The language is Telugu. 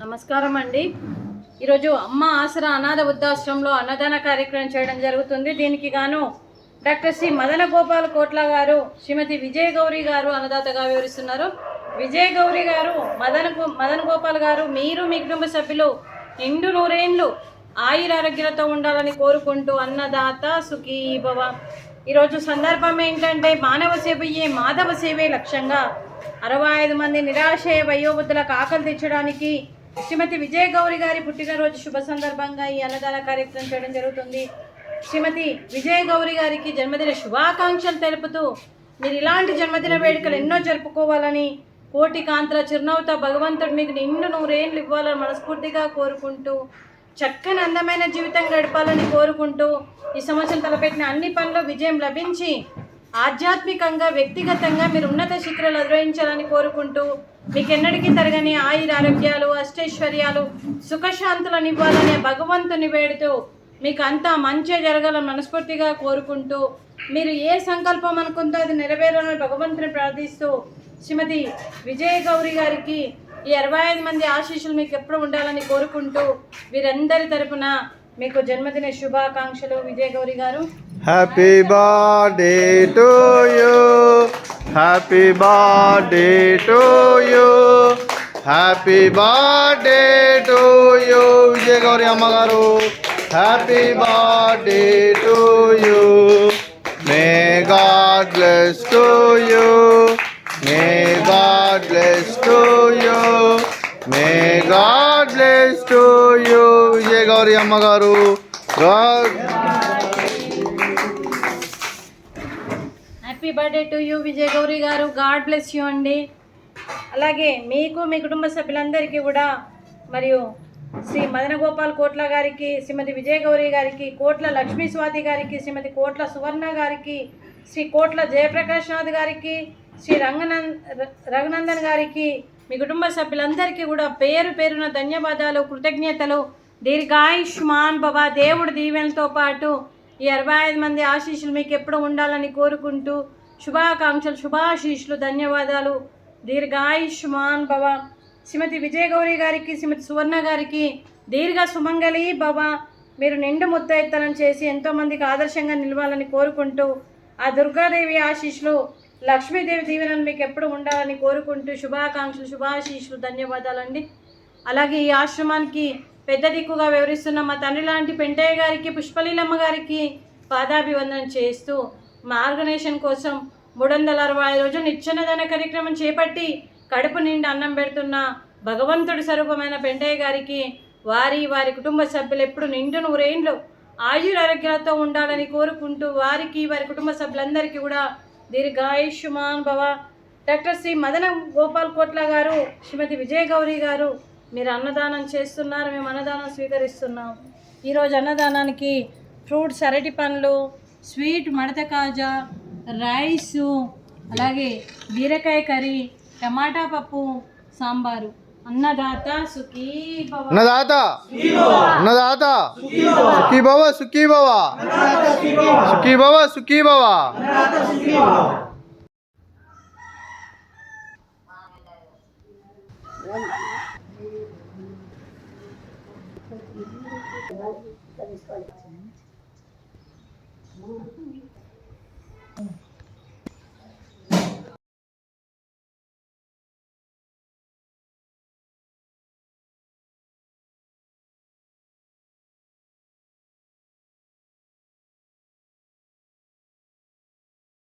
నమస్కారం అండి. ఈరోజు అమ్మ ఆసరా అనాథ వృద్ధాశ్రమంలో అన్నదాన కార్యక్రమం చేయడం జరుగుతుంది. దీనికి గాను డాక్టర్ శ్రీ మదన గోపాల్ కోట్ల గారు, శ్రీమతి విజయ గౌరీ గారు అన్నదాతగా వివరిస్తున్నారు. విజయ గౌరీ గారు, మదన గోపాల్ గారు, మీరు మీ కుటుంబ సభ్యులు నిండు నూరేండ్లు ఆయురారోగ్యాలతో ఉండాలని కోరుకుంటూ అన్నదాత సుఖీ భవ. ఈరోజు సందర్భం ఏంటంటే మానవ సేవయే మాధవ సేవే లక్ష్యంగా 65 మంది నిరాశయ వయోవృద్ధులకు ఆకలి తెచ్చడానికి శ్రీమతి విజయ గౌరీ గారి పుట్టినరోజు శుభ సందర్భంగా ఈ అన్నదాన కార్యక్రమం చేయడం జరుగుతుంది. శ్రీమతి విజయ గౌరీ గారికి జన్మదిన శుభాకాంక్షలు తెలుపుతూ మీరు ఇలాంటి జన్మదిన వేడుకలు ఎన్నో జరుపుకోవాలని, కోటి కాంతుల చిరునవ్వుతో భగవంతుడు మీకు నిండు నూరేళ్ళు ఇవ్వాలని మనస్ఫూర్తిగా కోరుకుంటూ, చక్కని అందమైన జీవితం గడపాలని కోరుకుంటూ, ఈ సంవత్సరం తలపెట్టిన అన్ని పనులు విజయం లభించి ఆధ్యాత్మికంగా వ్యక్తిగతంగా మీరు ఉన్నత శిఖరాలు అధిరోహించాలని కోరుకుంటూ, మీకు ఎన్నటికీ తరగని ఆయురారోగ్యాలు, అష్టైశ్వర్యాలు, సుఖశాంతులను ఇవ్వాలనే భగవంతుని వేడుతూ మీకు అంతా మంచి జరగాలని మనస్ఫూర్తిగా కోరుకుంటూ, మీరు ఏ సంకల్పం అనుకుందో అది నెరవేరాలని భగవంతుని ప్రార్థిస్తూ, శ్రీమతి విజయ గౌరీ గారికి ఈ 65 మంది ఆశీస్సులు మీకు ఎప్పుడు ఉండాలని కోరుకుంటూ, వీరందరి తరపున మీకు జన్మదిన శుభాకాంక్షలు. Vijaya Gauri garu, happy birthday to you, happy birthday to you, happy birthday to you. Vijaya Gauri అమ్మగారు, happy birthday to you. May God bless to you, may God bless to you, may God bless to you. Vijaya Gauri అమ్మగారు, happy birthday to you Vijaya Gauri garu. God bless you అండి. అలాగే మీకు మీ కుటుంబ సభ్యులందరికీ కూడా, మరియు శ్రీ మదన గోపాల్ కోట్ల గారికి, శ్రీమతి విజయ గౌరీ గారికి, కోట్ల లక్ష్మీ స్వాతి గారికి, శ్రీమతి కోట్ల సువర్ణ గారికి, శ్రీ కోట్ల జయప్రకాష్ నాథ్ గారికి, శ్రీ రఘునందన్ గారికి, మీ కుటుంబ సభ్యులందరికీ కూడా పేరు పేరున ధన్యవాదాలు, కృతజ్ఞతలు. దీర్ఘాయుష్మాన్ భవ. దేవుడి దీవెనలతో పాటు ఈ 65 మంది ఆశీస్సులు మీకు ఎప్పుడు ఉండాలని కోరుకుంటూ, శుభాకాంక్షలు, శుభాశీస్సులు, ధన్యవాదాలు. దీర్ఘాయుష్మాన్ భవ. శ్రీమతి విజయ గౌరీ గారికి, శ్రీమతి సువర్ణ గారికి దీర్ఘ సుమంగళి భవ. మీరు నిండు ముత్తైత్తనం చేసి ఎంతోమందికి ఆదర్శంగా నిలవాలని కోరుకుంటూ, ఆ దుర్గాదేవి ఆశీస్సులు, లక్ష్మీదేవి దీవెనలు మీకు ఎప్పుడు ఉండాలని కోరుకుంటూ, శుభాకాంక్షలు, శుభాశీస్సులు, ధన్యవాదాలండి. అలాగే ఈ ఆశ్రమానికి పెద్ద దిక్కుగా వివరిస్తున్న మా తండ్రి లాంటి పెంటయ్య గారికి, పుష్పలీలమ్మ గారికి పాదాభివందనం చేస్తూ, మా ఆర్గనైజేషన్ కోసం 365 రోజులు నిత్యన్నదాన కార్యక్రమం చేపట్టి కడుపు నిండి అన్నం పెడుతున్న భగవంతుడి స్వరూపమైన పెంటయ్య గారికి, వారి కుటుంబ సభ్యులు ఎప్పుడు నిండు నూరేండ్లు ఆయురారోగ్యాలతో ఉండాలని కోరుకుంటూ, వారికి వారి కుటుంబ సభ్యులందరికీ కూడా దీర్ఘాయుష్మాన్ భవ. డాక్టర్ శ్రీ మదన గోపాల్ కోట్ల గారు, శ్రీమతి విజయ గౌరీ గారు, మీరు అన్నదానం చేస్తున్నారు, మేము అన్నదానం స్వీకరిస్తున్నాం. ఈరోజు అన్నదానానికి ఫ్రూట్స్, అరటి పండ్లు, స్వీట్ మడత కాజా, రైసు, అలాగే బీరకాయ కర్రీ, టమాటా పప్పు, సాంబారు. అన్నదాత సుఖీ భవ. అన్నదాత అన్నదాత సుఖీ భవ, సుఖీ భవ, సుఖీ భవ, సుఖీ భవ. Thank you.